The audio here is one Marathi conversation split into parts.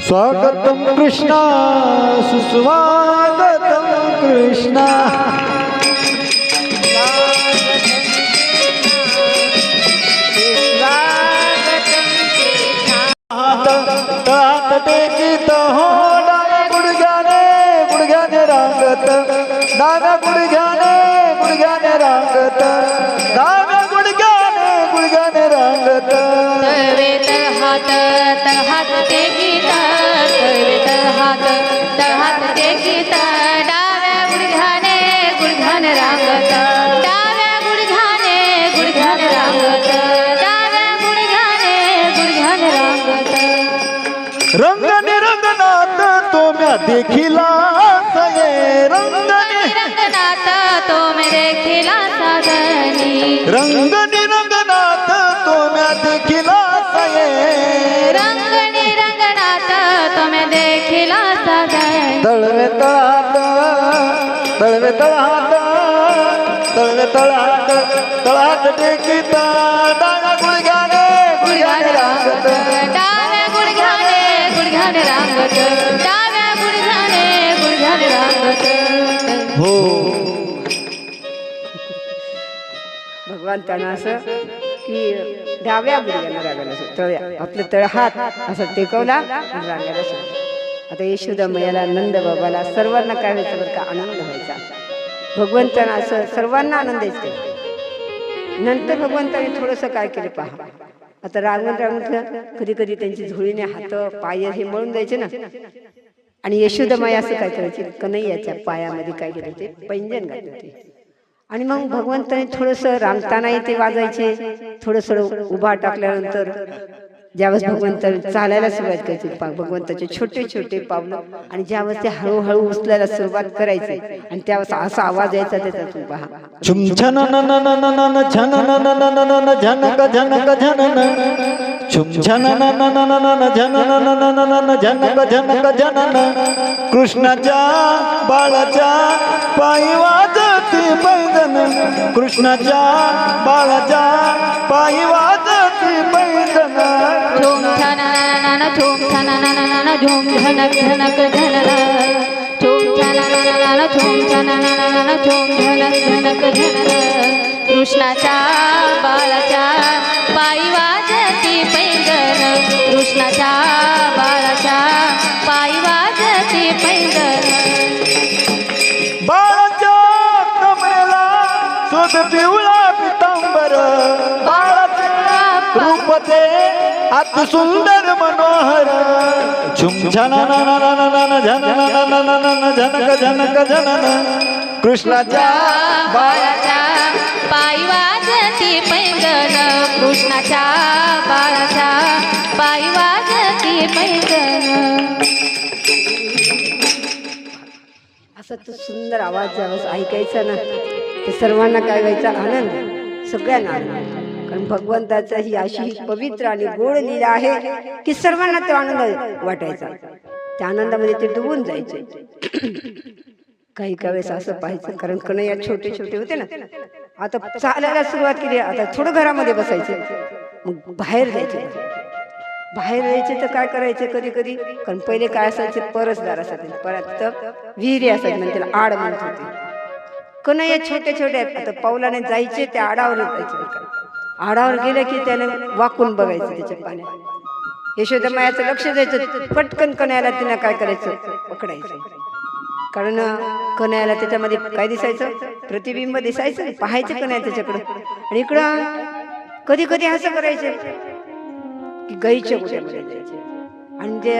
स्वागतम कृष्णा सुस्वागतम कृष्णा तळात टेकीत हो डाव्या गुडघ्याने रांगत डाव्या गुडघ्याने रांगत डाव्या गुडघ्याने रांगत तळवे तळहात टेकीत तळवे तळहात टेकीत डाव्या गुडघ्याने रांगत डाव्या गुडघ्याने रांगत डाव्या गुडघ्याने रांगत रंग निरंगनाथ तुम्या देखिला सये रंगनाथ तो मैं देखिला साजनी रंग निरंगनाथ तुम्या देखिला सये रंगनाथ तो मैं देखिला साजनी तळवे तळहात टेकीत डाव्या गुडघ्याने रांगत डाव्या गुडघ्याने रांगत डाव्या गुडघ्याने रांगत हो भगवान त्यांना असं की डाव्या गुडघ्याला रागायला तळ्या आपलं तळहात असं टेकवला आणि रागायला सांग. आता यशोदा मैयाला नंद बाबाला सर्वांना काय व्हायचं बरं का आनंद व्हायचा. भगवंतांना असं सर्वांना आनंद द्यायचा. नंतर भगवंताने थोडंसं काय केलं पहा. आता रांगण कधी कधी त्यांची झोळीने हात पाय हे मळून जायचे ना आणि यशोदा मैया असं काय करायचे कन्हैयाच्या पायामध्ये काय केलं ते पैंजण घातले होते आणि मग भगवंताने थोडंसं रांगतानाही ते वाजायचे. थोडंसं उभा टाकल्यानंतर ज्यावेळेस भगवंत चालायला सुरुवात करायची भगवंताचे छोटे छोटे पावलं आणि ज्यावेळेस ते हळूहळू उचलायला सुरुवात करायचे आणि त्यावेळेस असा आवाज यायचा त्याच्यातून पहा छुम छन न न न न न छन न न न न न झनक झनक झनन छुम छन न न न न न झन न न न न न झनक झनक झनन कृष्णाच्या बाळाच्या पायी वाजती पैंजण कृष्णाच्या बाळाच्या पायी वाजती पैंजण झोम छाना झोम छाना झोम झनक झनक झनना झोम छाना झोम छाना झोम झनक झनक झनना कृष्णाच्या बाळाच्या पायी वाजती पैंजण कृष्णाच्या बाळाच्या पायी वाजती पैंजण बाळाच्या कमळाला शोध पिवळा पितांबर बाळाचे रूप ते अति सुंदर मनोहर झुम झन झनक झनक झनन कृष्णाच्या बाळाच्या पायी वाजती पैंजण कृष्णाच्या बाळाच्या पायी वाजती पैंजण असा तो सुंदर आवाज ज्यावेळेस ऐकायचा ना ते सर्वांना काय व्हायचा आनंद सगळ्यांना आनंद. कारण भगवंताचा ही अशी पवित्र आणि गोड लीला आहे की सर्वांना तो आनंद वाटायचा. त्या आनंदामध्ये ते डुबून जायचे. काही वेळेस असं पाहायचं कारण कन्हैया छोटे छोटे होते ना आता चालायला सुरुवात केली आता थोडं घरामध्ये बसायचे मग बाहेर जायचे. बाहेर यायचे तर काय करायचे कधी कधी कारण पहिले काय असायचे परसदार असायचे परत विहिरी असायची म्हणजे त्याला आड म्हणत होते. कन्हैया छोटे छोटे आता पावलाने जायचे त्या आडावर जायचे. आडावर गेले की त्याने वाकून बघायचं त्याच्या पाण्यात. यशोदा मायाचं लक्ष द्यायचं पटकन कन्हैयाला तिनं काय करायचं पकडायचं कारण कन्हैयाला त्याच्यामध्ये काय दिसायचं प्रतिबिंब दिसायचं पाहायचं कन्हैया त्याच्याकडं आणि इकडं कधी कधी असं करायचे की गाईच्या उड्यामध्ये जायचे आणि जे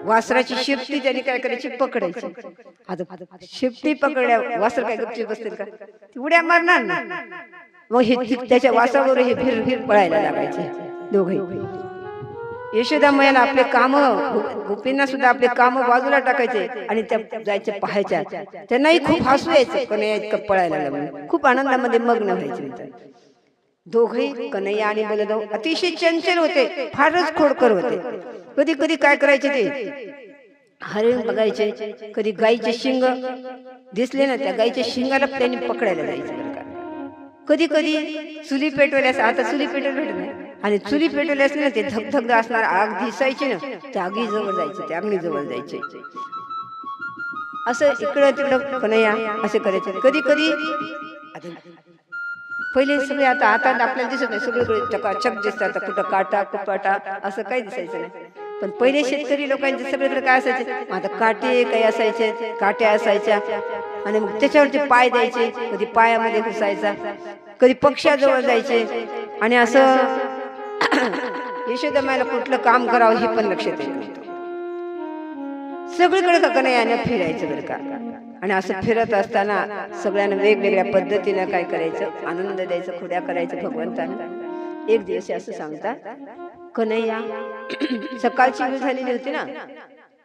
वासराची शेपटी त्याने काय करायची पकडायची. आता शेपटी पकडल्या वासर काय गपची बसतील का ती उड्या मारणार ना मग हे त्याच्या वासावर हे फिर फिर पळायला लागायचे दोघे. यशोदा मैयाला आपले काम गोपींना सुद्धा आपले काम बाजूला टाकायचे आणि त्या जायचे पाहायच्या. त्यांनाही खूप हसू यायचं कन्हैया इतकं पळायला लागलं खूप आनंदामध्ये मग्न व्हायचे. दोघेही कन्हैया आणि बलदेव अतिशय चंचल होते फारच खोडकर होते. कधी कधी काय करायचे ते हरिण बघायचे कधी गाईचे शिंग दिसले ना त्या गाईच्या शिंगाला त्यांनी पकडायला जायचे. कधी कधी चुली पेटवल्यास आता चुली पेटवल्या आणि चुली पेटवली असली ना ते धगधग असणार आग दिसायची ना त्या आगी जवळ जायचे त्या अग्नी जवळ जायचे असं इकडं तिकडं कन्हैया असे करायचे कधी कधी आता पहिले सगळे आता आपल्याला दिसत नाही सगळीकडे चकाचक दिसतात कुठं काटा कुपाटा असं काही दिसायचं नाही पण पहिले शेतकरी लोकांचे सगळीकडे काय असायचे आता काटे काही असायचे काट्या असायच्या आणि मग त्याच्यावरती पाय द्यायचे कधी पायामध्ये घुसायचा कधी पक्षाजवळ जायचे आणि असं यशोदामाईला कुठलं काम करावं हे पण लक्षात येत नव्हतं सगळीकडे कन्हैयाने फिरायचं बरं का आणि असं फिरत असताना सगळ्यांना वेगवेगळ्या पद्धतीने काय करायचं आनंद द्यायचं खोड्या करायचं भगवंतानं एक दिवस असं सांगतात कन्हैया सकाळची वेळ झालेली होती ना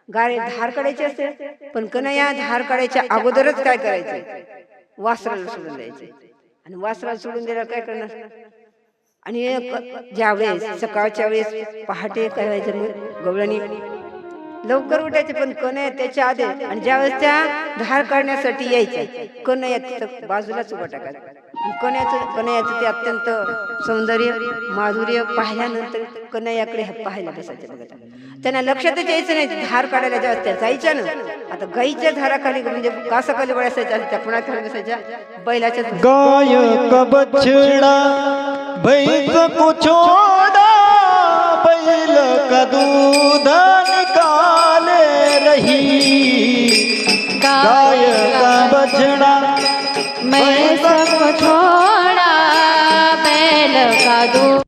गारे धार काढायची असते पण कन्हैया धार काढायच्या अगोदरच काय करायचं वासराला सोडून द्यायचं आणि वासराला सोडून द्यायला काय करणार आणि ज्यावेळेस सकाळच्या वेळेस पहाटे काय व्हायचं गवळणी लवकर उठायचे पण कन्हैया त्याच्या आधी आणि ज्यावेळेस त्या धार काढण्यासाठी यायचं कन्हैया तिथं बाजूलाच उभा टाकायचा कन्हैयाचं ते अत्यंत सौंदर्य माधुर्य पाहिल्यानंतर कन्हैयाकडे पाहायला बसायचे बघा त्यांना लक्षातच यायचं नाही धार काढायला जेव्हा त्या जायच्या ना आता गाईच्या धाराखाली म्हणजे कासाखाली बसायच्या त्या कुणाखाली बसायच्या बैलाच्या गाय कब छेड़ा भैंस को छोड़ा बैल का दूध निकाले रही गाय का बछड़ा मैं सबको छोड़ा बैल का दूध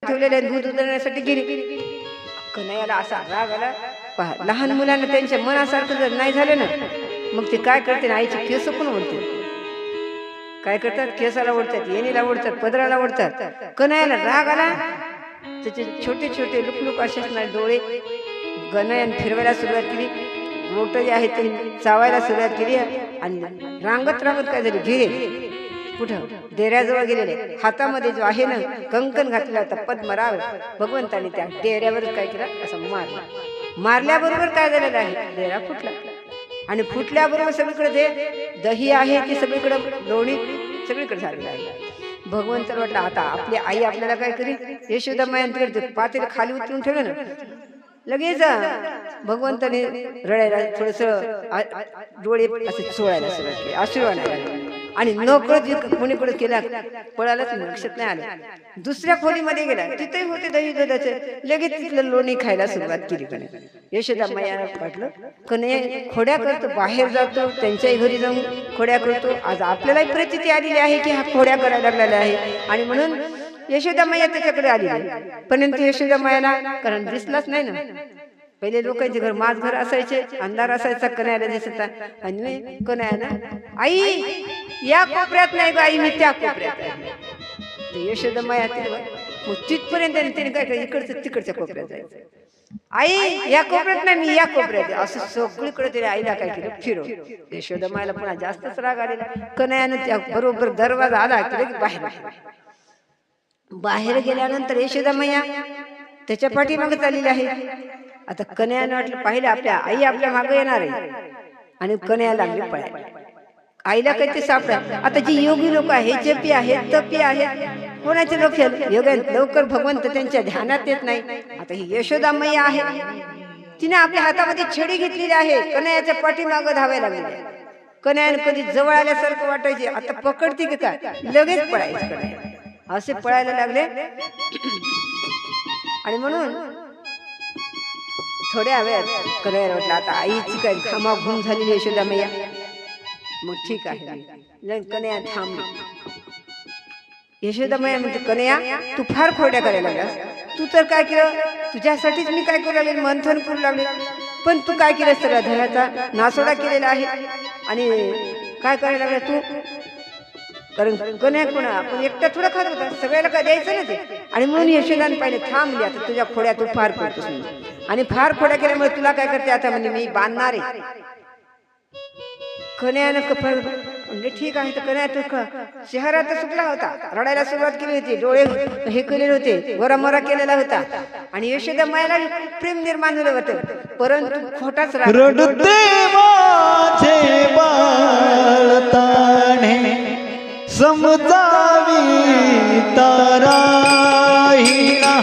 ठेवलेल्या दूध उतरण्यासाठी गेली कन्हैयाला असा राग आला पहा लहान मुलांना त्यांच्या मनासारखं जर नाही झालं ना मग ते काय करते ना आईचे केस पण ओढते काय करतात केसाला ओढतात येणीला ओढतात पदराला ओढतात कन्हैयाला राग आला त्याचे छोटे छोटे लुकलुक असे असणारे डोळे कन्हैयाने फिरवायला सुरुवात केली मोठ जे आहे ते चावायला सुरुवात केली आणि रांगत काय झाली गिरे कुठं डेऱ्याजवळ गेलेले हातामध्ये जो आहे ना कंकण घातलेला होता पद्मराव भगवंताने त्या डेऱ्यावर काय केलं असं मारल्याबरोबर काय झालेलं आहे डेरा फुटला आणि फुटल्याबरोबर सगळीकडे जे दही आहे ती सगळीकडे लोणी सगळीकडे झालेलं आहे भगवंताला वाटलं आता आपली आई आपल्याला काय करी यशोदामाईंकडे पातेल खाली उतरून ठेवलं ना लगेच भगवंताने रडायला थोडस डोळे असे चोळायला सुरुवात केली अश्रू आणायला आणि नकळत कोणीकडे केला पळालाच लक्षात नाही आलं दुसऱ्या खोलीमध्ये गेला तिथे होते दही दुधाचे लगेच तिथलं लोणी खायला सुरुवात केली कन्हैया यशोदामाईला वाटलं कन्हैया खोड्या करतो बाहेर जातो त्यांच्याही घरी जाऊन खोड्या करतो आज आपल्यालाही प्रचिती आलेली आहे की हा खोड्या करायला लागलेला आहे आणि म्हणून यशोदामाई त्याच्याकडे आली परंतु यशोदामाईला कारण दिसलाच नाही ना पहिले लोकांचे घर माझ घर असायचे अंधार असायचा कन्हैयाला दिसत आणि कन्हैयाला आई या कोपऱ्यात नाही आई मी त्या कोपऱ्यात आहे यशोदामाई मग तिथपर्यंत त्याने काय करायचं इकडचं तिकडच्या कोपऱ्यात जायचं आई या कोपऱ्यात नाही, मी या कोपऱ्यात आहे. असं सगळीकडे तरी आईला काय केलं, फिरव. यशोदा मायला पुन्हा जास्तच राग आलेला. कन्हैयानं त्या बरोबर दरवाजा आला की लगेच बाहेर गेल्यानंतर यशोदा मैया त्याच्या पाठीमागे चाललेली आहे. आता कन्हैयानं वाटलं पाहिलं आपल्या आई आपल्या मागे येणार आहे आणि कन्हैया लागली पळायला. आईला काही ते सापडा. आता जी योगी लोक आहेत, जपी आहेत, तपी आहेत, कोणाचे लोक योगा लवकर भगवंत त्यांच्या ध्यानात येत नाही. आता ही यशोदा मैया आहे, तिने आपल्या हातामध्ये छडी घेतलेली आहे, कन्हैयाच्या पाठीमागे धावायला लागली. कन्हैयानं कधी जवळ आल्यासारखं वाटायचे, आता पकडते की काय, लगेच पळायचं कन्हैया. असे पळायला लागले आणि म्हणून थोड्या वेळात कन्हैयाला वाटलं आता आईची काय घामाघूम झालेली यशोदा मैया. मग ठीक आहे, कन्हैया थांबली. यशोदा मैया म्हणते कन्हैया तू फार खोड्या करायला लागलास. तू तर काय केलं, तुझ्यासाठीच मी काय करू लागले, मंथन करू लागले, पण तू काय केलं, सगळ्या धनाचा नासोडा केलेला आहे आणि काय करायला लागला तू. कारण कन्हैया कोणा आपण एकटा थोडा खात होता, सगळ्याला काय द्यायचं ना ते. आणि म्हणून यशोदाने पाहिले थांबली. आता तुझ्या खोड्या तू फार करतोस आणि फार खोड्या केल्यामुळे तुला काय करते आता, म्हणजे मी बांधणार आहे. कन्हैयानं कपाळ म्हणजे ठीक आहे. तर कन्हैया तो चेहरा तर सुकला होता, रडायला सुरुवात केली होती, डोळे हे केलेले होते, वरामरा केलेला होता आणि यशोदा मायला प्रेम निर्माण झालं होतं, परंतु खोटाच राग. रडते माझे बाळ ताणे समजावी तारा हिना.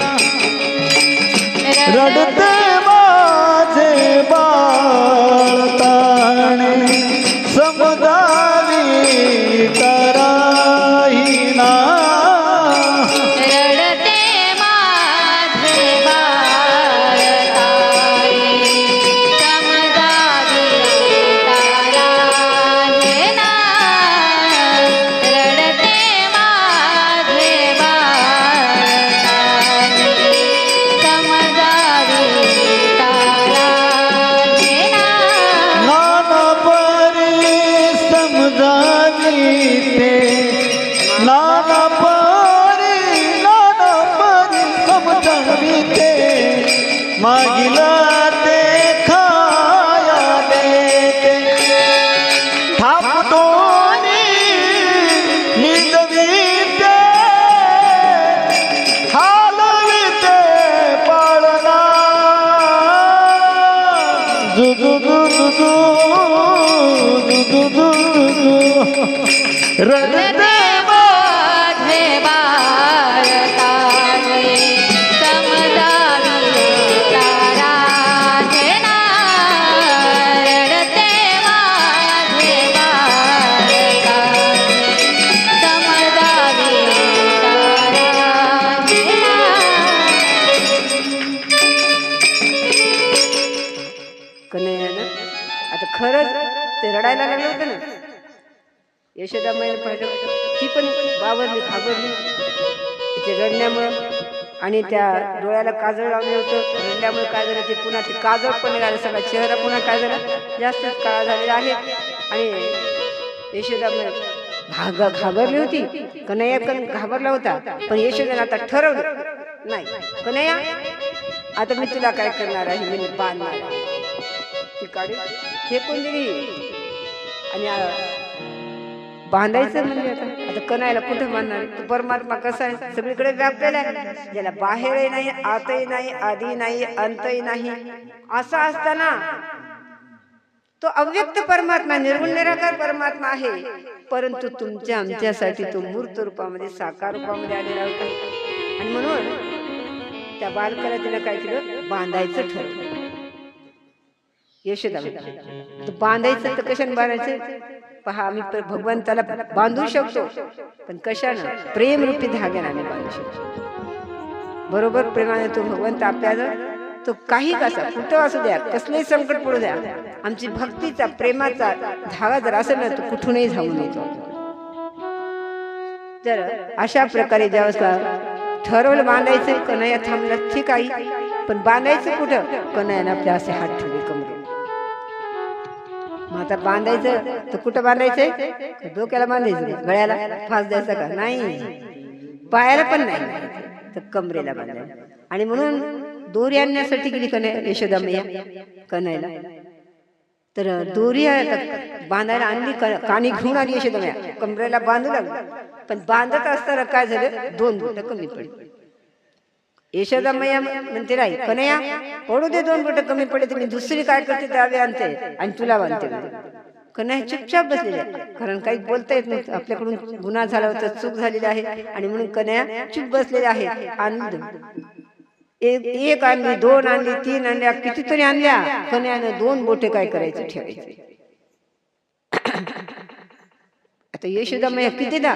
रडते माझे बाळ ताणे समजावी तारा हिना. रडते माझे बाळ तारे समजावी तारा हिना. रडते माझे बाळ तारे समजावी तारा हिना. नाना परी समजावी ते, नाना परी समजावी ते, मागिला ते खाया देते. थापटोनी निजवीते, हालविते पाळना. रडते माझे बाळ तारे समजावी तारा हिना. रडते माझे बाळ तारे समजावी तारा हिना. कन्हैयानं आता खरंच ते रडायला लागलं होतं ना. यशोदा मैयानं पाहिलं, ती पण बावरली, घाबरली तिच्या रडण्यामुळं आणि त्या डोळ्याला काजळ लावलं होतं. रडल्यामुळे काय झालं, ते पुन्हा ते काजळ पण निघालं, सगळा चेहरा पुन्हा काय झाला, जास्तच काळा झालेला आहे. आणि यशोदा मैया घाबरली होती, कन्हैया पण घाबरला होता. पण यशोदाने आता ठरवलं, नाही कन्हैया आता मी तुला काय करणार आहे, मी बांधणार आहे. ती काढी फेकून दिली आणि बांधायचं म्हणजे आता कन्हैयाला कुठं बांधणार. तो परमात्मा कसा आहे, सगळीकडे व्यापलेला आहे, ज्याला बाहेरही नाही, आतही नाही, आधी नाही, अंतही नाही. असा असताना तो अव्यक्त परमात्मा, निर्गुण निराकार परमात्मा आहे, परंतु तुमच्या आमच्यासाठी तो मूर्त रूपामध्ये, साकार रूपामध्ये आलेला होता. आणि म्हणून त्या बालकाला तिने काय केलं, बांधायचं ठरवलं. यशोदा बांधायचं तर कशाने बांधायचं पहा. आम्ही भगवंताला बांधू शकतो, पण कशानं, प्रेम रूपी धाग्याने आम्ही बांधू शकतो. बरोबर प्रेमाने तो भगवंत आपल्याला, तो काही कसा कुठं असू द्या, कसलंही संकट पडू द्या, आमची भक्तीचा प्रेमाचा धागा जर असेल ना, तो कुठूनही धावून येतो. तर अशा प्रकारे ज्यावेळेस ठरवलं बांधायचं, कन्हैया थांबला, ठीक आहे, पण बांधायचं कुठं, कन्हैयाने आपल्या असे हात ठेवले कमरे. मग आता बांधायचं तर कुठं बांधायचंय, डोक्याला बांधायचं, गळ्याला फास द्यायचा का, नाही, पायाला पण नाही, तर कमरेला बांधायचं. आणि म्हणून दोरी आणण्यासाठी गेली कन्हैया, यशोदा मैया कन्हैयाला. तर दोरी बांधायला आणली, कानी घेऊन आली यशोदा मैया, कमरेला बांधू लागली. पण बांधत असताना काय झालं, 2 बोटं कमी पडली. यशोदा मैया म्हणते नाही कन्हैया, पडू दे 2 बोटं कमी पडले, तुम्ही दुसरी काय करते दावे आणते आणि तुला बांधते. कन्हैया चुपचाप बसलेले, कारण काही बोलता येत नव्हतं, आपल्याकडून गुन्हा झाला होता, चूक झालेली आहे, आणि म्हणून कन्हैया चुप बसलेले आहे. आणली, एक आणली, 2 आणली, 3 आणल्या, कितीतरी आणल्या. कन्हैयानं 2 बोटे काय करायचे, ठेवायचे. आता यशोदा मैया किती ना,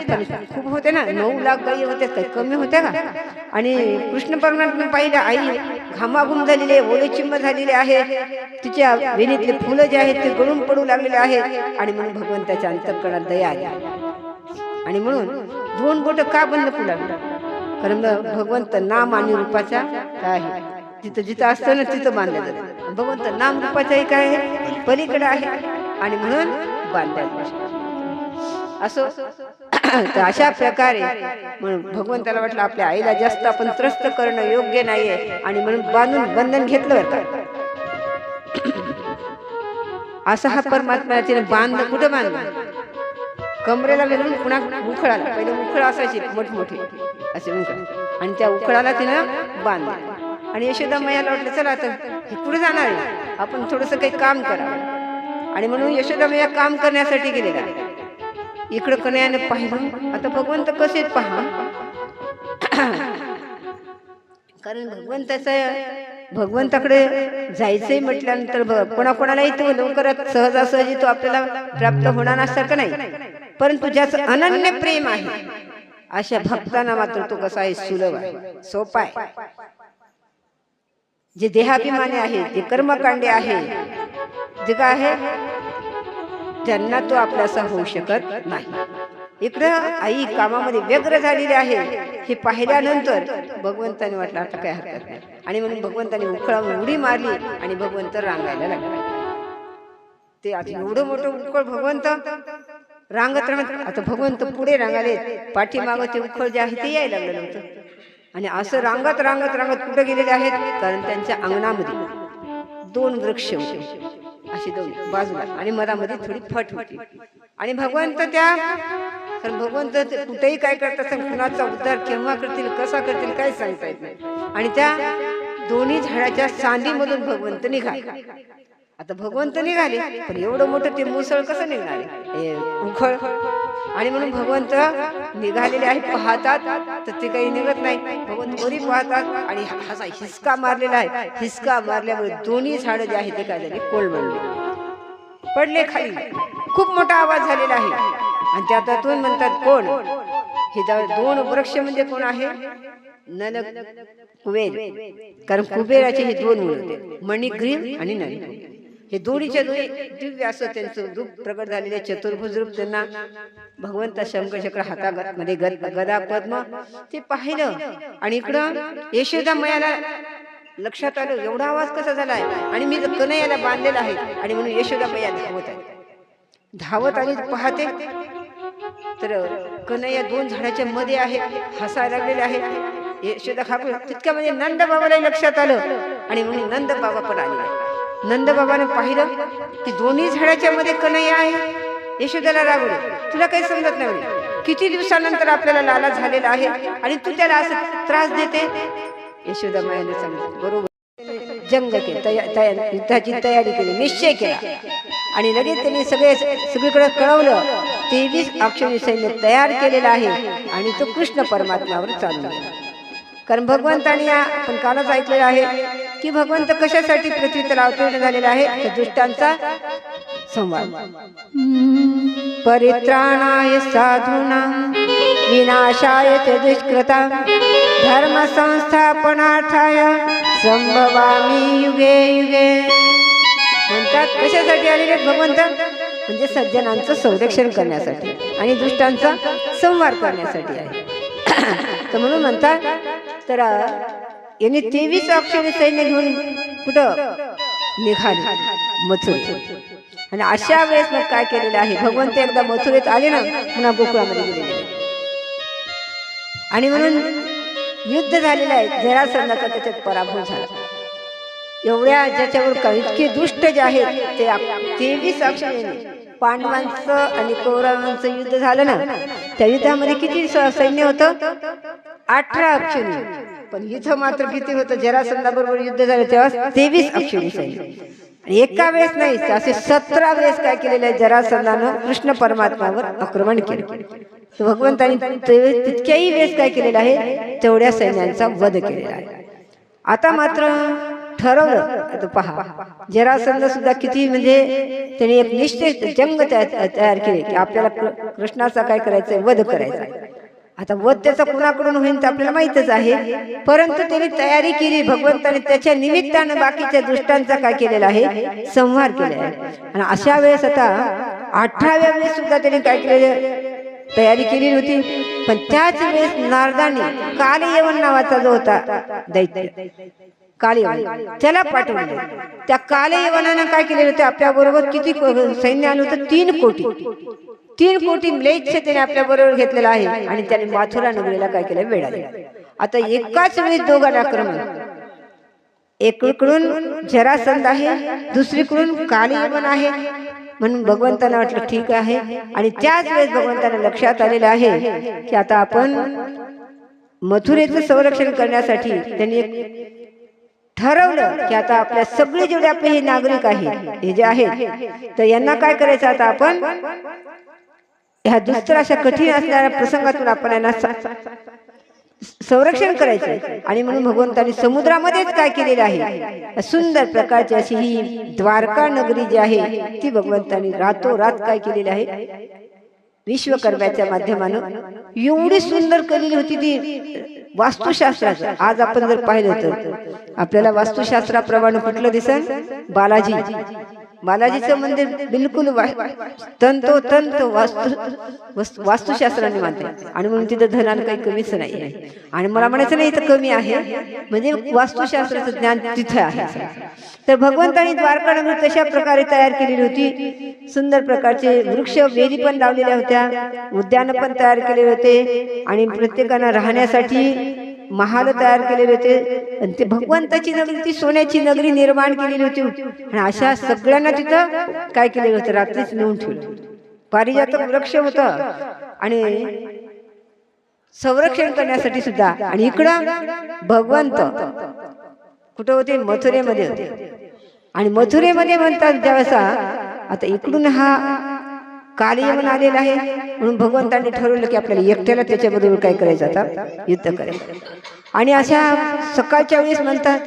खूप होते ना, 9 लाख गायी होत्या, काही कमी होत्या का. आणि कृष्ण परमात्मा पाहिलं, आई घामाघूम झालेली आहे, ओले चिंब झालेले आहे, तिच्या वेणीतले फुलं जे आहेत ते गळून पडू लागलेले आहेत. आणि म्हणून भगवंताच्या अंतःकरणात दया आली, आणि म्हणून 2 बोट का बंद पडू लागलं, कारण भगवंत नाम आणि रूपाचा काय आहे, जिथं जिथं असतं ना तिथं बांधलं जातं. भगवंत नाम रूपाचाही काय आहे, पलीकडे आहे, आणि म्हणून बांधलं असो. तर अशा प्रकारे म्हणून भगवंताला वाटलं आपल्या आईला जास्त आपण त्रस्त करणं योग्य नाहीये, आणि म्हणून बांधून बंधन घेतलं होतं. असा हा परमात्मा तिने बांधलं. कुठं बांधलं, कमरेला वेगळून पुन्हा उखळाला. पहिले उखळ असायची मोठमोठी असे उखळ, आणि त्या उखळाला तिनं बांधलं. आणि यशोदा मैयाला वाटलं चला आता हे कुठे जाणार आहे, आपण थोडंसं काही काम करावं. आणि म्हणून यशोदा मैया काम करण्यासाठी गेलेला. इकडं कन्हैयाने पाहिलं, आता भगवंत कसे पहा, कारण भगवंताकडे जायचंय म्हटल्यानंतर कोणाकोणालाही तो लवकरात सहजासहजी तो आपल्याला प्राप्त होणार नसतं नाही, परंतु ज्याचं अनन्य प्रेम आहे अशा भक्तांना मात्र तो कसा आहे, सुलभ आहे, सोपा आहे. जे देहाभिमानी आहे, जे कर्मकांडे आहे, जे काय आहे, त्यांना तो आपल्यासा होऊ शकत नाही. इकडं आई कामामध्ये व्यग्र झालेली आहे, हे पाहिल्यानंतर भगवंताने वाटलं आता काय हरकत नाही, आणि म्हणून भगवंताने उखळावून उडी मारली, आणि भगवंत रांगायला लागला. ते आता एवढं मोठं उखळ भगवंत रांगत रांगत, आता भगवंत पुढे रांगाले, पाठीमागं ते उखळ जे आहे ते यायला लागलं नव्हतं. आणि असं रांगत रांगत रांगत कुठे गेलेले आहेत, कारण त्यांच्या अंगणामध्ये 2 वृक्ष होते अशी 2 बाजूला, आणि मधामध्ये थोडी फट होती. आणि भगवंत त्या, कारण भगवंत कुठेही काय करतात, कुणाचा उद्धार केव्हा करतील, कसा करतील, काही सांगता येत नाही. आणि त्या दोन्ही झाडाच्या सांदीमधून भगवंत निघाले. आता भगवंत निघाले, पण एवढं मोठं ते मुसळ कसं निघाले, उखळ. आणि म्हणून भगवंत निघालेले आहे, पाहतात तर ते काही निघत नाही. भगवंत वरी पाहतात, आणि असा हिसका मारलेला आहे. हिसका मारल्यामुळे दोन्ही झाडं जे आहेत ते काय झाले, कोलमडले, पडले खाली. खूप मोठा आवाज झालेला आहे, आणि त्यातून म्हणतात कोण, हे 2 वृक्ष म्हणजे कोण आहे, नल कुबेर. कारण कुबेराचे हे 2 मुलं होते, मणिग्रीव आणि नल. हे दोन्हीच्या दोन्ही दिव्य असं त्यांचं रूप प्रगट झालेले, चतुर्भुज रूप. त्यांना भगवंत शंखचक्र हातामध्ये गदा पद्म ते पाहिलं. आणि इकडं यशोदा मैयाला लक्षात आलं, एवढा आवाज कसा झालाय, आणि मी कन्हैयाला बांधलेला आहे. आणि म्हणून यशोदा मैया धावत आहे, धावत आली, पाहते तर कन्हैया 2 झाडाच्या मध्ये आहे, हसायला लागलेले आहे. यशोदा खाकू तितक्या म्हणजे नंद बाबाला लक्षात आलं, आणि म्हणून नंद बाबा पण आले. नंद बाबाने पाहिलं की दोन्ही झाडाच्या मध्ये कन्हैया आहे. यशोदाला रागवले, तुला काही समजत नाही, किती दिवसानंतर आपल्याला लाला झालेला आहे, आणि तू त्याला असं त्रास देते. यशोदा मायाने सांगितलं, बरोबर. जंग केला, युद्धाची तयारी केली, निश्चय केला, आणि लगेच त्यांनी सगळीकडे कळवलं. 23 अक्षौहिणी सैन्य तयार केलेलं आहे, आणि तो कृष्ण परमात्म्यावर चालू गेला. कारण भगवंताने आपण कालच ऐकलेलं आहे की भगवंत कशासाठी पृथ्वीवर अवतरण झालेला आहे, तर दुष्टांचा संवाद. परित्राणाय साधूनां विनाशाय च दुष्कृतां धर्म संस्थापनार्थाय संभवामि युगे युगे. म्हणतात कशासाठी आलेले भगवंत, म्हणजे सज्जनांचं संरक्षण करण्यासाठी आणि दुष्टांचा संहार करण्यासाठी आहे. तर म्हणून म्हणतात, तर यांनी 23 अक्षौहिणी सैन्य घेऊन कुठं निघाले, मथुरेत. आणि अशा वेळेस मग काय केलेलं आहे, भगवंत एकदा मथुरेत आले ना, पुन्हा गोकुळामध्ये गेलेले. आणि म्हणून युद्ध झालेलं आहे, जरासंधाचा त्याच्यात पराभव झाला. एवढ्या ज्याच्यावर काही इतके दुष्ट जे आहेत ते 23 अक्षरांनी पांडवांचं आणि कौरवांचं युद्ध झालं ना, त्या युद्धामध्ये किती सैन्य होतं? 18 अक्षरी. पण इथं मात्र किती होतं? जरासंधाबरोबर युद्ध झालं तेव्हा 23 अक्षरी सैन्य. आणि एका वेळेस नाही, असे 17 वेळेस काय केलेलं आहे? जरासंधानं कृष्ण परमात्मावर आक्रमण केलं. तर भगवंतांनी तितक्याही वेळेस काय केलेलं आहे? तेवढ्या सैन्यांचा वध केलेला आहे. आता मात्र ठरवलं. आता पहा, जरासंध सुद्धा किती म्हणजे त्याने एक निश्चित जंग तयार केले की आपल्याला कृष्णाचा काय करायचंय? वध करायचा. आता वध त्याचा कुणाकडून होईल तर आपल्याला माहितच आहे, परंतु त्याने तयारी केली. भगवंताने त्याच्या निमित्तानं बाकीच्या दुष्टांचा काय केलेला आहे? संहार केलेला आहे. आणि अशा वेळेस आता 18व्या वेळेस सुद्धा त्याने काय केलेलं? तयारी केली होती. पण त्याच वेळेस नारदाने कालयवन नावाचा जो होता दैत्य, कालयवन, त्याला पाठवले. त्या कालयवनानं काय केलेलं होतं? आपल्या बरोबर किती सैन्य आलं होतं? 3 कोटी. 3 कोटी म्लेच्छ त्याने आपल्या बरोबर घेतलेला आहे. आणि त्याने मथुरा नगरीला काय केलं? वेढा दिला. आता एकाच वेळेस दोघांना आक्रमण, एकीकडून जरासंध आहे, दुसरीकडून कालयवन आहे. म्हणून भगवंतांना वाटलं ठीक आहे. आणि त्याच वेळेस भगवंतांना लक्षात आलेलं आहे की आता आपण मथुरेचं संरक्षण करण्यासाठी त्यांनी एक ठरवलं की आता आपल्या सगळे जेवढे आपले हे नागरिक आहेत, हे जे आहेत, तर यांना काय करायचं? आता आपण ह्या दुष्ट अशा कठीण असणाऱ्या प्रसंगातून आपण यांना संरक्षण करायचं. आणि म्हणून भगवंतांनी समुद्रामध्येच काय केलेलं आहे? सुंदर प्रकारची अशी ही द्वारका नगरी जी आहे ती भगवंतांनी रातोरात काय केलेली आहे? विश्वकर्म्याच्या माध्यमानं एवढी सुंदर केलेली होती ती वास्तुशास्त्राचं. आज आपण जर पाहिलं तर आपल्याला वास्तुशास्त्राप्रमाणे कुठलं दिसेल? बालाजी. बालाजीचं मंदिर बिलकुल तंतोतंत वास्तुशास्त्राने मानते. आणि म्हणून तिथं धनाला काही कमीच नाही आहे. आणि मला म्हणायचं नाही इथं कमी आहे, म्हणजे वास्तुशास्त्राचं ज्ञान तिथं आहे. तर भगवंतांनी द्वारका नगरी तशा प्रकारे तयार केलेली होती. सुंदर प्रकारचे वृक्ष वेली पण लावलेल्या होत्या, उद्यान पण तयार केलेले होते. आणि प्रत्येकानं राहण्यासाठी महाल तयार केलेले होते. आणि ते भगवंताची नगरी, ती सोन्याची नगरी निर्माण केलेली होती. आणि अशा सगळ्यांना तिथं काय केलेलं होतं? रात्रीच नेऊन ठेवलं. पारिजातक वृक्ष होता आणि संरक्षण करण्यासाठी सुद्धा. आणि इकडं भगवंत कुठं होते? मथुरेमध्ये होते. आणि मथुरेमध्ये म्हणतात ज्यावेळेस आता इकडून हा कालयवन आलेला आहे, म्हणून भगवंतांनी ठरवलं की आपल्याला एकट्याला त्याच्याबरोबर काय करायचं? आता युद्ध करायचं. आणि अशा सकाळच्या वेळेस म्हणतात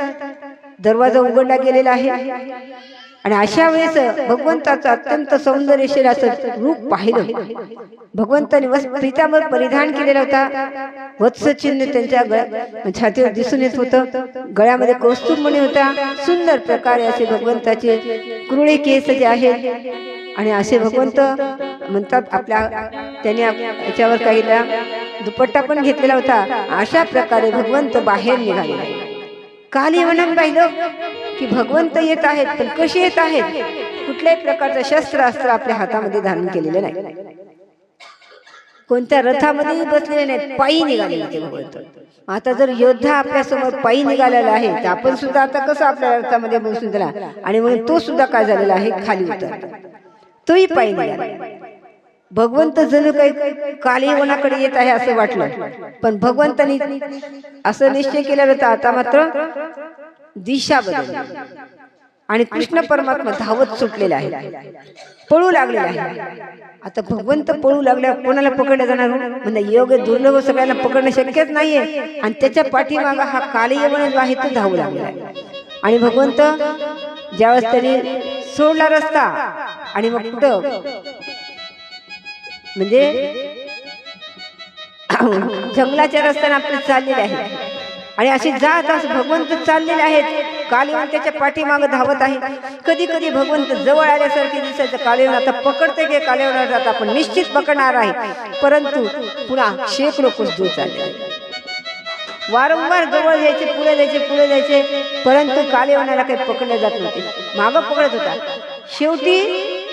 दरवाजा उघडला गेलेला आहे. आणि अशा वेळेस भगवंताचं अत्यंत सौंदर्यशील असं रूप पाहिलं. भगवंताने पितांबर परिधान केलेला होता. वत्स चिन्ह त्यांच्या छातीवर दिसून येत होतं. गळ्यामध्ये कौस्तुभमणी होता. सुंदर प्रकारे असे भगवंताचे कुरळे केस जे आहेत. आणि असे भगवंत म्हणतात आपल्या त्याने याच्यावर काही दुपट्टा पण घेतलेला होता. अशा प्रकारे भगवंत बाहेर निघाले. कालयवनानं पाहिलं की भगवंत येत आहेत, पण कसे येत आहेत? कुठल्याही प्रकारचं शस्त्र अस्त्र आपल्या हातामध्ये धारण केलेलं नाही, कोणत्या रथामध्ये बसलेले नाहीत, पायी निघालेले होते भगवंत. आता जर योद्धा आपल्या समोर पायी निघालेला आहे तर आपण सुद्धा आता कसं आपल्या रथामध्ये बसून दिला. आणि म्हणून तो सुद्धा काय झालेला आहे? खाली उतरला, तोही पायी निघाला. भगवंत जणू काही कालयवनाकडे येत आहे असं वाटलं. पण भगवंतानी असं निश्चय केलेला होता आता मात्र दिशा बदलली. आणि कृष्ण परमात्मा धावत सुटलेला आहे, पळू लागलेला आहे. आता भगवंत पळू लागल्या कोणाला पकडलं जाणार? म्हणजे योग्य दुर्लभ सगळ्यांना पकडणं शक्यच नाहीये. आणि त्याच्या पाठीमागा हा कालयवन जो आहे तो धावू लागला आहे. आणि भगवंत ज्यावेळेस त्याने सोडला रस्ता आणि मग कुठं म्हणजे जंगलाच्या रस्त्याने आपले चाललेले आहे. आणि असे जात असं भगवंत चाललेले आहेत. कालयवन त्याच्या पाठीमागे धावत आहे. कधी कधी भगवंत जवळ आल्यासारखे दिसायचं. कालयवन आता पकडते की कालयवनाला आता आपण निश्चित पकडणार आहे. परंतु पुन्हा शेकडो कोस दूर चालले. वारंवार जवळ जायचे, पुढे जायचे, पुढे जायचे, परंतु कालयवनाला काही पकडले जात नव्हते. मागं पकडत होता. शेवटी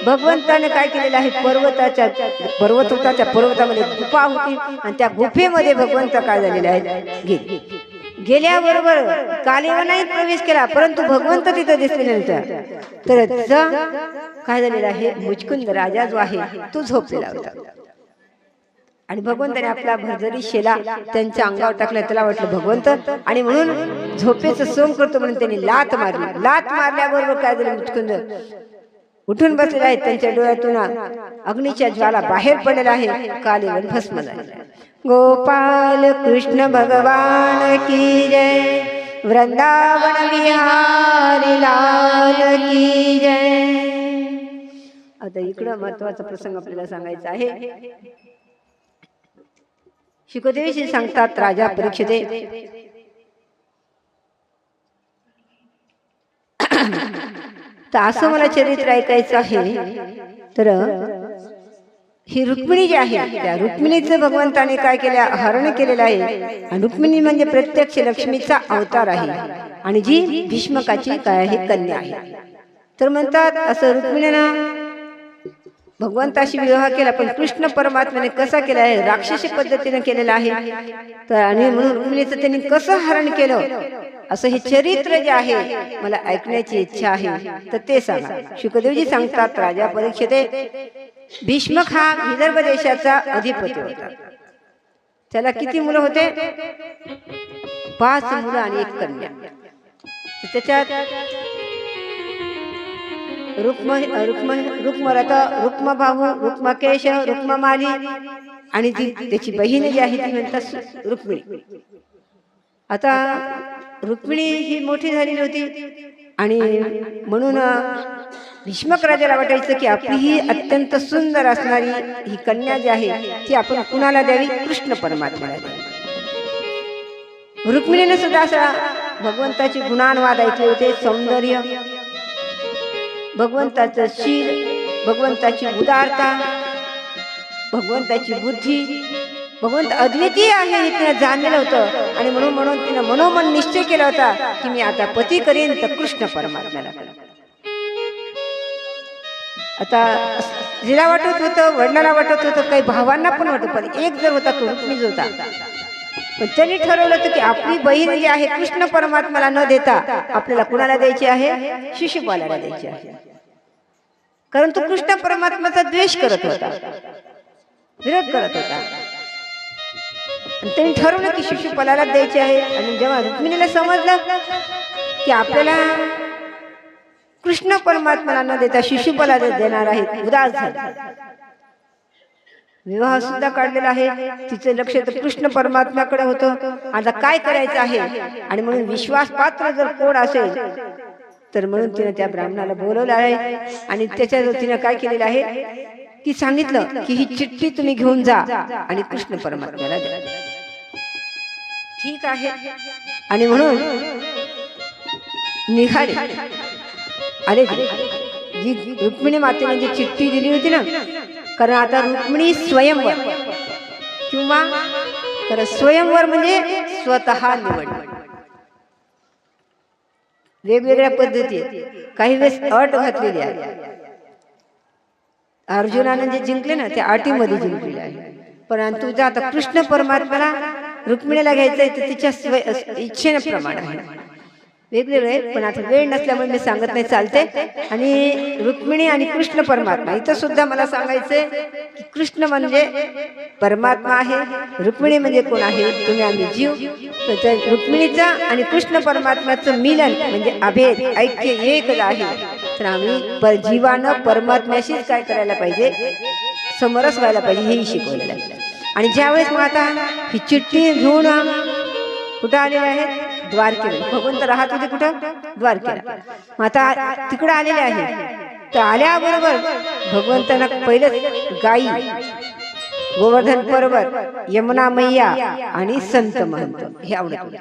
भगवंताने काय केलेलं आहे? पर्वत होता, त्या पर्वतामध्ये गुफा होती. आणि त्या गुफेमध्ये भगवंत काय झालेले आहेत? गेल्याबरोबर कालिवनात प्रवेश केला, परंतु भगवंत तिथं दिसले नव्हता. तर तिचा काय झालेला आहे, मुचकुंद राजा जो आहे तो झोपलेला होता. आणि भगवंताने आपला भरजरी शेला त्यांच्या अंगावर टाकला. त्याला वाटलं भगवंत, आणि म्हणून झोपेचं सोंग करतो म्हणून त्यांनी लात मारली. लात मारल्याबरोबर काय झालं, मुचकुंद उठून बसलेला आहे. त्यांच्या डोळ्यातून अग्नीच्या ज्वाला बाहेर पडलेला आहे. कालिवन भस्म झाले. गोपाल कृष्ण भगवान की जय, वृंदावन विहारी लाल की जय. आता इकडं महत्वाचा प्रसंग आपल्याला सांगायचा आहे. शुकदेवी सांगतात राजा परीक्षिते, तर असं मला चरित्र ऐकायचं आहे. तर ही रुक्मिणी जी आहे, त्या रुक्मिणीचं भगवंताने काय केलं, हरण केलेलं आहे. आणि रुक्मिणी म्हणजे प्रत्यक्ष लक्ष्मीचा अवतार आहे, आणि जी भीष्मकाची काय आहे, कन्या आहे. तर म्हणतात असं रुक्मिणीनं भगवंताशी विवाह केला, पण कृष्ण परमात्म्याने कसा केला आहे, राक्षसी पद्धतीने केलेला आहे. तर आणि म्हणून रुक्मिणीचं त्यांनी कसं हरण केलं, असं हे चरित्र जे आहे मला ऐकण्याची इच्छा आहे. तर ते सांगा. शुकदेवजी सांगतात राजा परीक्षिते, भीष्मक हा विदर्भ देशाचा अधिपती होता. त्याला किती मुलं होते, 5 मुलं आणि 1 कन्या. त्याच्यात रुक्मभाऊ, रुक्मकेश, रुक्ममाली आणि ती त्याची बहीण जी आहे ती म्हणतात रुक्मिणी. आता रुक्मिणी ही मोठी झालेली होती, आणि म्हणून भीष्मक राजाला वाटायचं की आपली ही अत्यंत सुंदर असणारी ही कन्या जी आहे ती आपण कुणाला द्यावी, कृष्ण परमात्म्याला द्यावी. रुक्मिणीने सुद्धा असा भगवंताचे गुणानुवाद ऐकले होते. सौंदर्य, भगवंताचं शील, भगवंताची उदारता, भगवंताची बुद्धी, भगवंत अद्वितीय आहे हे तिने जाणलेलं होतं. आणि म्हणून तिने मनोमन निश्चय केला होता की मी आता पती करेन तर कृष्ण परमात्म्याला करेन. आता जिला वाटत होतं, वडिलाला वाटत होतं, काही भावांना पण वाटत, पण एक जर होता तो रुक्मिणीच होता. पण त्यांनी ठरवलं होतं की आपली बहीण जी आहे कृष्ण परमात्म्याला न देता आपल्याला कुणाला द्यायची आहे, शिशुपालाला द्यायची आहे. कारण तो कृष्ण परमात्म्याचा द्वेष करत होता, विरोध करत होता. त्यांनी ठरवलं की शिशुपालाला द्यायची आहे. आणि जेव्हा रुक्मिणीला समजलं की आपल्याला कृष्ण परमात्म्याला न देता शिशुपालाला देणार आहे, उदास झाला. विवाह सुद्धा काढलेला आहे. तिचे लक्ष तर कृष्ण परमात्म्याकडे होतं. आता काय करायचं आहे, आणि म्हणून विश्वासपात्र जर कोण असेल तर म्हणून तिने त्या ब्राह्मणाला बोलवलं आहे. आणि त्याच्यावर तिने काय केलेलं आहे की सांगितलं की ही चिठ्ठी तुम्ही घेऊन जा आणि कृष्ण परमात्म्याला द्या. ठीक आहे. आणि म्हणून निघाले आले. जी रुक्मिणी मातेने जी चिठ्ठी दिली होती ना, कारण आता रुक्मिणी स्वयंवर किंवा खरं स्वयंवर म्हणजे स्वतः निवड. वेगवेगळ्या पद्धती आहेत. काही वेळेस अट घातलेली आहे. अर्जुनाने जे जिंकले ना त्या अटीमध्ये जिंकलेले आहे. परंतु तुझा आता कृष्ण परमात्म्याला रुक्मिणीला घ्यायचंय तर तिच्या इच्छेप्रमाणे आहे. वेगवेगळे, पण आता वेळ नसल्यामुळे मी सांगत नाही, चालते. आणि रुक्मिणी आणि कृष्ण परमात्मा इथं सुद्धा मला सांगायचंय की कृष्ण म्हणजे परमात्मा आहे, रुक्मिणी म्हणजे कोण आहे, तुम्ही आम्ही जीव. तर रुक्मिणीचा आणि कृष्ण परमात्म्याचं मिलन म्हणजे अभेद, ऐक्य एकच आहे. तर आम्ही जीवानं परमात्म्याशीच काय करायला पाहिजे, समरस व्हायला पाहिजे, हेही शिकवलेलं आहे. आणि ज्यावेळेस मग आता ही चिठ्ठी घेऊन कुठं आलेले आहेत, द्वारकेला. भगवंत राहत होते कुठं, द्वारकेला. मग आता तिकडे आलेले आहे. तर आल्याबरोबर भगवंतांना पहिलं गाई, गोवर्धन पर्वत, यमुना मैया आणि संत महंत हे आवडत.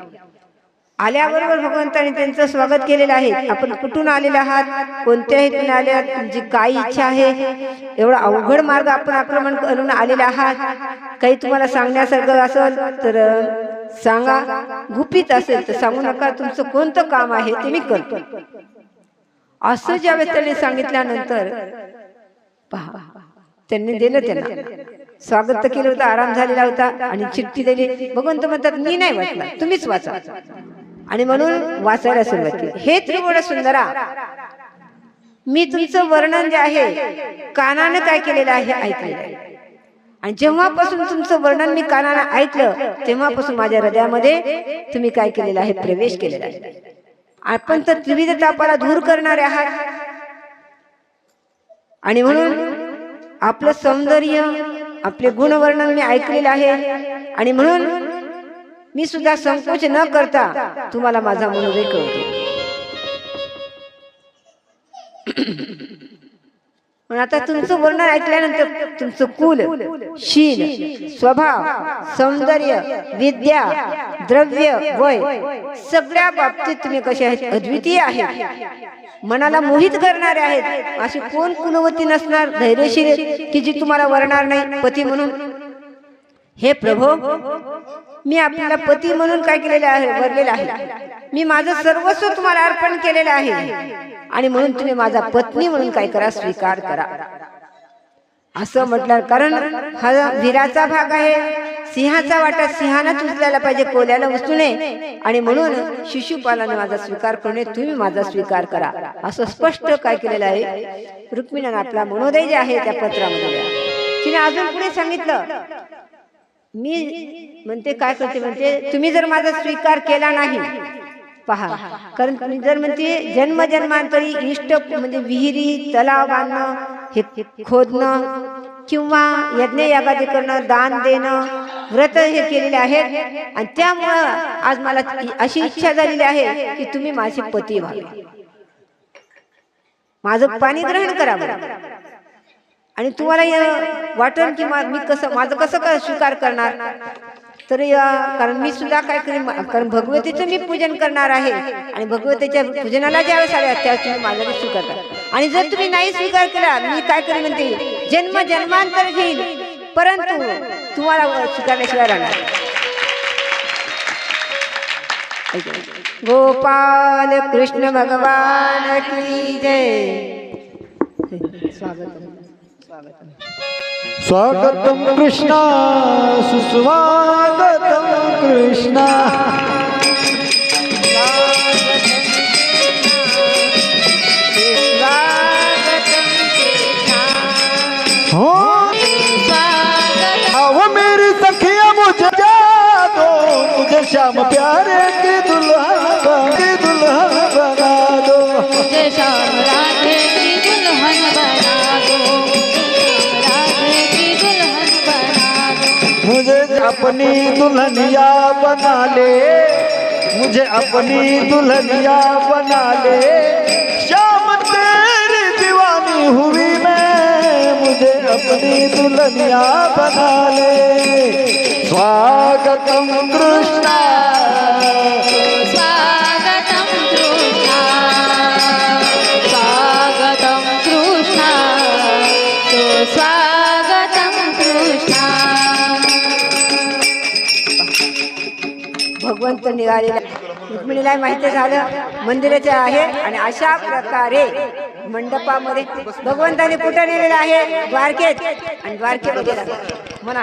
आल्याबरोबर भगवंतांनी त्यांचं स्वागत केलेलं आहे. आपण कुठून आलेले आहात, कोणत्याही तुम्ही आले आहात, तुमची काय इच्छा आहे, एवढा अवघड मार्ग आपण आक्रमण करून आलेले आहात, काही तुम्हाला सांगण्यासारखं असेल तर सांगा, गुपित असेल तर सांगू नका, तुमचं कोणतं काम आहे ते मी करतो. असं ज्यावेळेस त्यांनी सांगितल्यानंतर पहा त्यांनी दिलं त्यांना स्वागत तर केलं होतं, आराम झालेला होता आणि चिठ्ठी दिली. भगवंत म्हणतात मी नाही वाचला, तुम्हीच वाचा. आणि म्हणून वाचायला सुरुवात केली. हे त्रिगुण सुंदरा, मी तुमचं वर्णन जे आहे कानानं काय केलेलं आहे ऐकलेलं आहे. आणि जेव्हापासून तुमचं वर्णन मी कानानं ऐकलं तेव्हापासून माझ्या हृदयामध्ये तुम्ही काय केलेलं आहे, प्रवेश केलेला आहे. आपण तर त्रिविध तापाला दूर करणारे आहात. आणि म्हणून आपलं सौंदर्य, आपले गुणवर्णन मी ऐकलेलं आहे. आणि म्हणून मी सुद्धा संकोच न करता तुम्हाला माझा मनोदय कळतो. पण आता तुमचं वर्णन ऐकल्यानंतर तुमचं कुल, शील, स्वभाव, सौंदर्य, विद्या, द्रव्य, वय सगळ्या बाबतीत तुम्ही कसे आहेत, अद्वितीय आहेत, मनाला मोहित करणारे आहेत. अशी कोण कुलवती नसणार धैर्यशील की जी तुम्हाला वरणार नाही पती म्हणून. हे प्रभो, मी आपल्याला पती म्हणून काय केलेलं आहे, वरलेलं आहे. मी माझं सर्वस्व तुम्हाला अर्पण केलेलं आहे. आणि म्हणून तुम्ही माझा पत्नी म्हणून काय करा, स्वीकार करा असं म्हटलं. कारण हा वीराचा भाग आहे, सिंहाचा वाटा सिंहानं उचलायला पाहिजे, कोल्याला उचलू नये. आणि म्हणून शिशुपालाने माझा स्वीकार करू नये, तुम्ही माझा स्वीकार करा असं स्पष्ट काय केलेलं आहे रुक्मिणीने. आपला मनोदय जे आहे त्या पत्रामध्ये तिने अजून पुढे सांगितलं. मी म्हणते काय करते, म्हणते तुम्ही जर माझा स्वीकार केला नाही, पहा, कारण तुम्ही जर म्हणते जन्म जन्मांतरी इष्ट म्हणजे विहिरी, तलाव बांधणं, हे खोदणं किंवा यज्ञ यागादी करणं, दान देणं, व्रत हे केलेले आहेत. आणि त्यामुळं आज मला अशी इच्छा झालेली आहे की तुम्ही माझे पती व्हावे, माझं पाणी ग्रहण करावं. आणि तुम्हाला वाटण की मी कसं, माझं कसं स्वीकार करणार. तर कारण मी सुद्धा काय करेन, कारण भगवतीचं मी पूजन करणार आहे. आणि भगवतीच्या पूजनाला ज्यावेळेस आल्या त्यावेळेस तुम्ही माझा स्वीकार करा. आणि जर तुम्ही नाही स्वीकार केला, मी काय करेन म्हणते, जन्म जन्मांतर घेईल, परंतु तुम्हाला स्वीकारल्याशिवाय राहणार. गोपाल कृष्ण भगवान की जय. स्वागतम कृष्णा, सुस्वागतम कृष्णा. हो आओ मेरी सखिया मुझे जा दो, मुझे श्याम प्यारे की दुल्हन बना दो, मुझे श्याम राधे की दुल्हन बना दो, राधे की दुल्हन बना दो. मुझे अपनी दुल्हनिया बना ले, मुझे अपनी दुल्हनिया बना ले, श्याम तेरी दीवानी हुई मैं, मुझे अपनी दुल्हनिया बना ले. स्वागतम कृष्णा, स्वागतम कृष्णा, स्वागतम कृष्णा, स्वागतम कृष्णा. भगवंत निघालेला रुक्मिणीला माहिती झालं मंदिराचे आहे. आणि अशा प्रकारे मंडपामध्ये भगवंताने कुठं नेलेलं आहे, द्वारकेत. आणि द्वारकेमध्ये म्हणा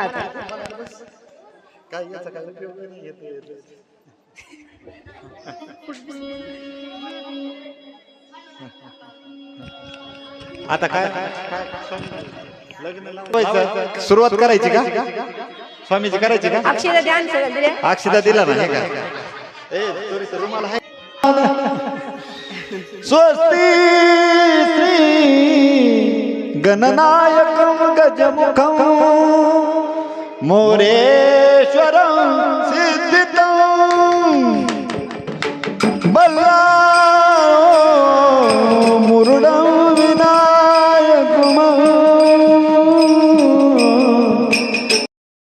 आता काय सुरुवात करायची का, स्वामीची करायची का. अक्षदा ध्यान सगळं दिले, अक्षदा दिला ना. हे काय रुमाल आहे. स्वस्ती श्री गणनायकं गजमुखं मोरेश्वरं